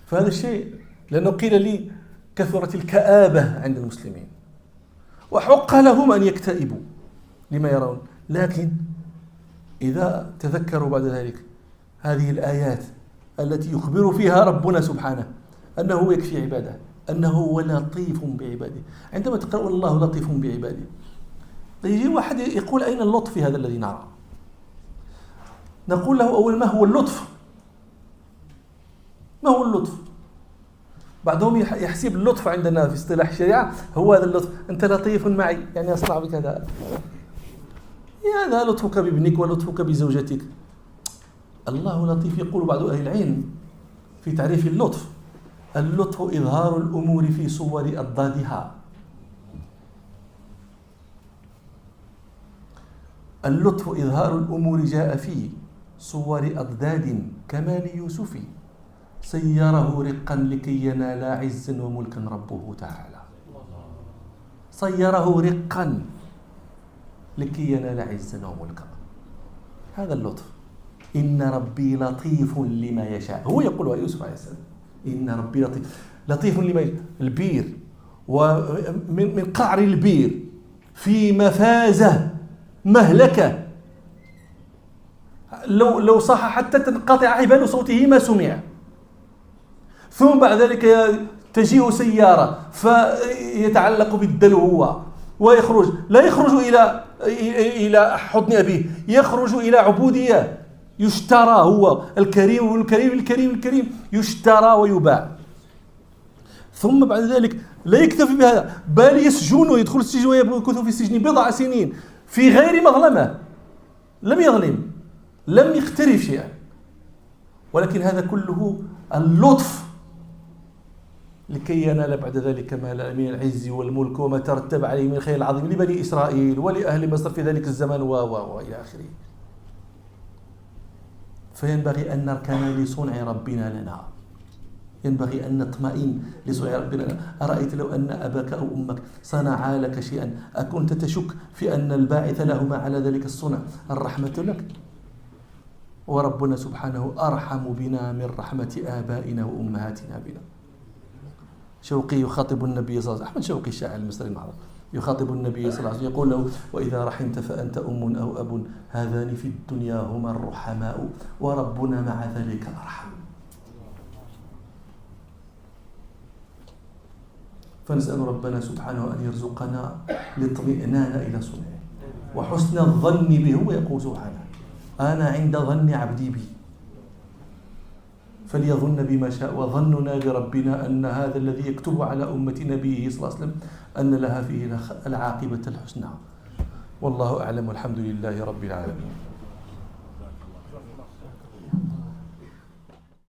فهذا الشيء، لأنه قيل لي كثرت الكآبة عند المسلمين وحق لهم أن يكتئبوا لما يرون، لكن إذا تذكروا بعد ذلك هذه الآيات التي يخبر فيها ربنا سبحانه أنه يكفي عباده، أنه هو لطيف بعباده. عندما تقرأ الله لطيف بعباده، يجي واحد يقول أين اللطف في هذا الذي نرى؟ نقول له أول ما هو اللطف؟ ما هو اللطف؟ بعضهم يحسب اللطف عندنا في اصطلاح الشريعة هو هذا اللطف، أنت لطيف معي يعني أصنع بك هذا، هذا لطفك بابنك ولطفك بزوجتك. الله لطيف. يقول بعض أهل العلم في تعريف اللطف: اللطف إظهار الأمور في صور أضدادها. اللطف إظهار الأمور جاء في صور أضداد كمال يوسف، صيره رقا لكي ينال عزا وملكا ربه تعالى. صيره رقا لكي ينال عزا وملكا، هذا اللطف. إن ربي لطيف لما يشاء، هو يقولها يوسف عليه السلام: إن ربي لطيف لما يشاء. البير، ومن قعر البير في مفازة مهلكة، لو صح حتى تنقطع عبال صوته ما سمع. ثم بعد ذلك تجيء سيارة فيتعلق بالدلو هو ويخرج، لا يخرج إلى حضن أبيه، يخرج إلى عبودية، يشترى. هو الكريم والكريم الكريم الكريم يشترى ويباع. ثم بعد ذلك لا يكتفي بهذا، بل يسجن ويدخل السجن ويمكث في السجن 10 سنين في غير مظلمة، لم يظلم، لم يقترف شيئا، ولكن هذا كله اللطف لكي ينال بعد ذلك ما من العز والملك وما ترتب عليه من الخير العظيم لبني إسرائيل ولأهل مصر في ذلك الزمان وإلى آخره. فينبغي أن نركن لصنع ربنا لنا، ينبغي أن نطمئن لصنع ربنا لنا. أرأيت لو أن أباك أو أمك صنعا لك شيئا، أكنت تشك في أن الباعث لهما على ذلك الصنع الرحمة لك؟ وربنا سبحانه أرحم بنا من رحمة آبائنا وأمهاتنا بنا. شوقي يخاطب النبي صلى الله عليه وسلم، أحمد شوقي الشاعر المصري المعروف، يخاطب النبي صلى الله عليه وسلم يقول له: وإذا رحمت فأنت أم أو أب، هذان في الدنيا هما الرحماء، وربنا مع ذلك أرحم. فنسأل ربنا سبحانه أن يرزقنا الاطمئنان إلى صنعه وحسن الظن به. ويقول سبحانه: أنا عند ظن عبدي بي فليظن بما شاء، وظننا بربنا أن هذا الذي يكتب على أمة نبيه صلى الله عليه وسلم أن لها فيه العاقبة الحسنى. والله أعلم، والحمد لله رب العالمين.